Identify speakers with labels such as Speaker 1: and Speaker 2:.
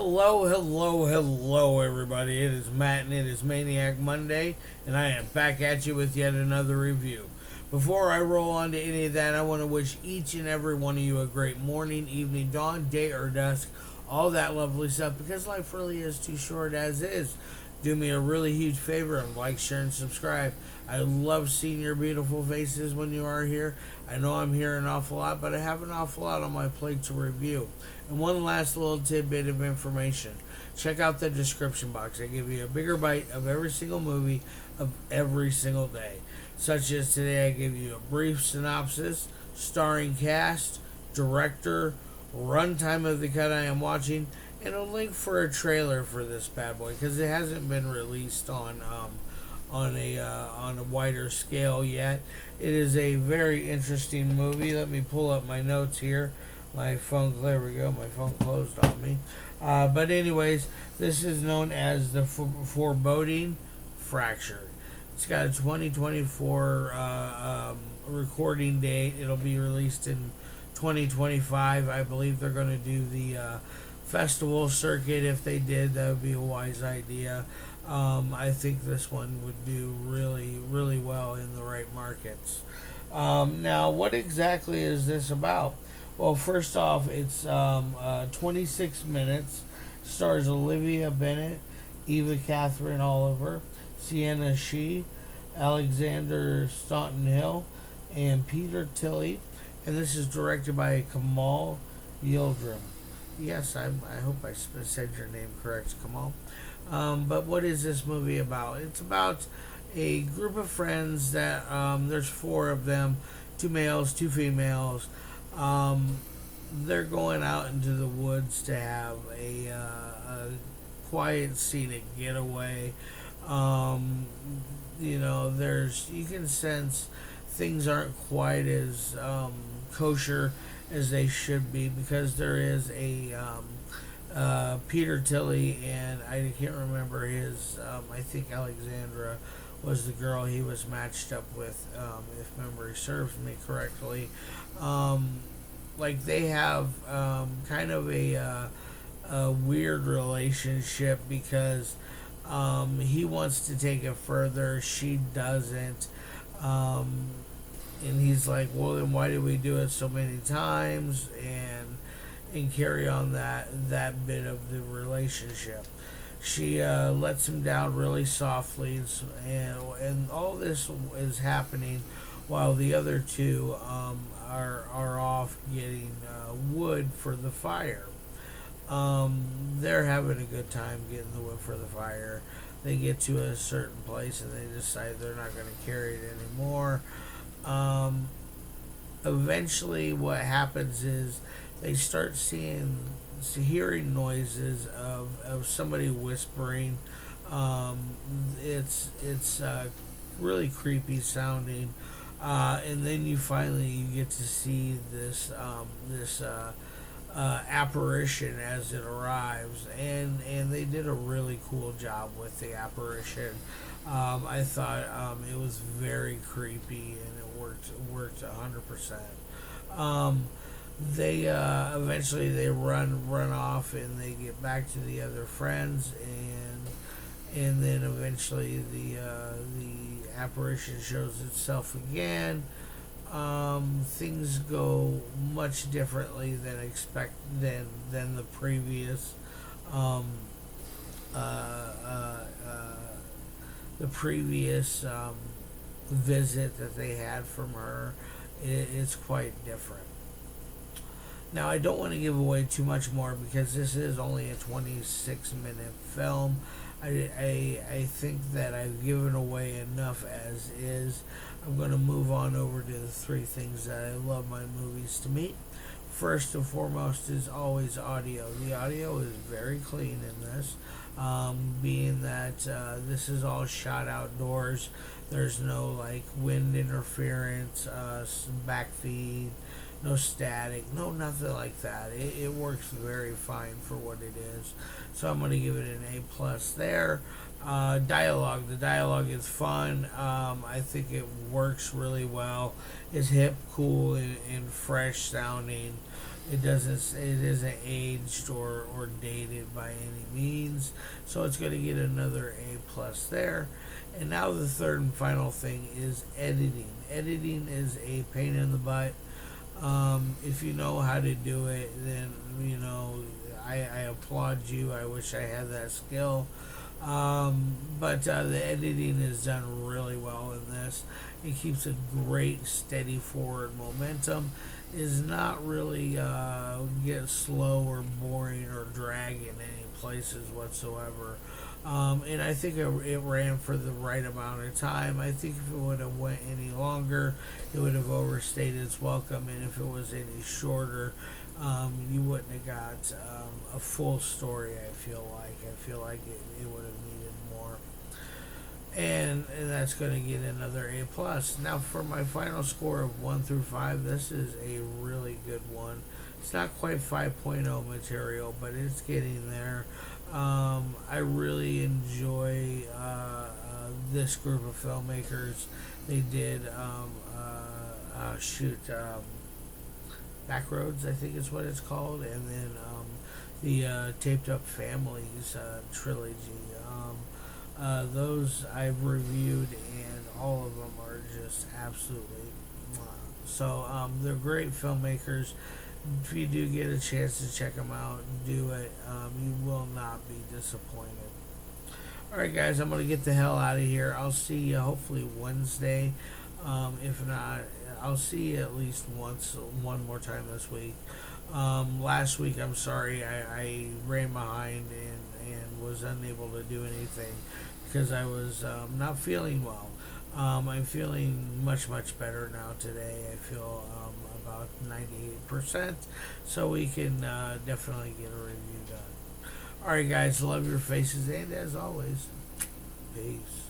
Speaker 1: Hello, everybody. It is Matt and it is Maniac Monday, and I am back at you with yet another review. Before I roll on to any of that, I want to wish each and every one of you a great morning, evening, dawn, day, or dusk, all that lovely stuff, because life really is too short as is. Do me a really huge favor and like, share, and subscribe. I love seeing your beautiful faces when you are here. I know I'm here an awful lot, but I have an awful lot on my plate to review. And one last little tidbit of information. Check out the description box. I give you a bigger bite of every single movie of every single day. Such as today, I give you a brief synopsis, starring cast, director, runtime of the cut I am watching, and a link for a trailer for this bad boy because it hasn't been released on a wider scale yet. It is a very interesting movie. Let me pull up my notes here. My phone, there we go. My phone closed on me. But anyways, this is known as the Foreboding Fractured. It's got a 2024 recording date. It'll be released in 2025. I believe they're going to do the festival circuit. If they did, that would be a wise idea. I think this one would do really, really well in the right markets. Now, what exactly is this about? Well, first off, it's 26 minutes. Stars Olivia Bennett, Eva Catherine Oliver, Sienna Shee, Alexander Staunton Hill, and Peter Tilley. And this is directed by Kamal Yildirim. Yes, I hope I said your name correct, Kamal. But what is this movie about? It's about a group of friends that there's four of them, two males, two females. They're going out into the woods to have a quiet, scenic getaway. You can sense things aren't quite as kosher as they should be because there is a Peter Tilley and I can't remember his. I think Alexandra was the girl he was matched up with, if memory serves me correctly. Like they have kind of a weird relationship because he wants to take it further, she doesn't. And he's like, well, then why did we do it so many times? And carry on that bit of the relationship. She lets him down really softly, and all this is happening while the other two are off getting wood for the fire. They're having a good time getting the wood for the fire. They get to a certain place and they decide they're not going to carry it anymore. Eventually, what happens is they start hearing noises of somebody whispering. It's really creepy sounding, and then you get to see this apparition as it arrives, and they did a really cool job with the apparition. I thought it was very creepy and it worked 100%. They eventually run off and they get back to the other friends, and then eventually the apparition shows itself again. Things go much differently than than the previous visit that they had from her. It's quite different. Now, I don't want to give away too much more because this is only a 26-minute film. I think that I've given away enough as is. I'm going to move on over to the three things that I love my movies to meet. First and foremost is always audio. The audio is very clean in this, being that this is all shot outdoors. There's no like wind interference, backfeed, no static, no nothing like that. It works very fine for what it is. So I'm going to give it an A plus there. Dialogue. The dialogue is fun. I think it works really well. It's hip, cool, and fresh sounding. It doesn't. It isn't aged or dated by any means. So it's going to get another A plus there. And now the third and final thing is editing. Editing is a pain in the butt. If you know how to do it, then I applaud you. I wish I had that skill. But the editing is done really well in this. It keeps a great steady forward momentum. Is not really get slow or boring or drag in any places whatsoever. And I think it ran for the right amount of time. I think if it would have went any longer, it would have overstayed its welcome. And if it was any shorter, you wouldn't have got a full story. I feel like it would have needed more. And that's going to get another A plus. Now for my final score of 1 through 5, this is a really good one. It's not quite 5.0 material, but it's getting there. I really enjoy this group of filmmakers. They did shoot Backroads, I think is what it's called, and then the Taped Up Families trilogy. Those I've reviewed, and all of them are just absolutely. So they're great filmmakers. If you do get a chance to check them out, do it. You will not be disappointed. Alright, guys, I'm going to get the hell out of here. I'll see you hopefully Wednesday. If not, I'll see you at least one more time this week. Last week, I'm sorry, I ran behind and was unable to do anything because I was not feeling well. I'm feeling much better now today. I feel about 98%, so we can definitely get a review done. Alright, guys, love your faces, and as always, peace.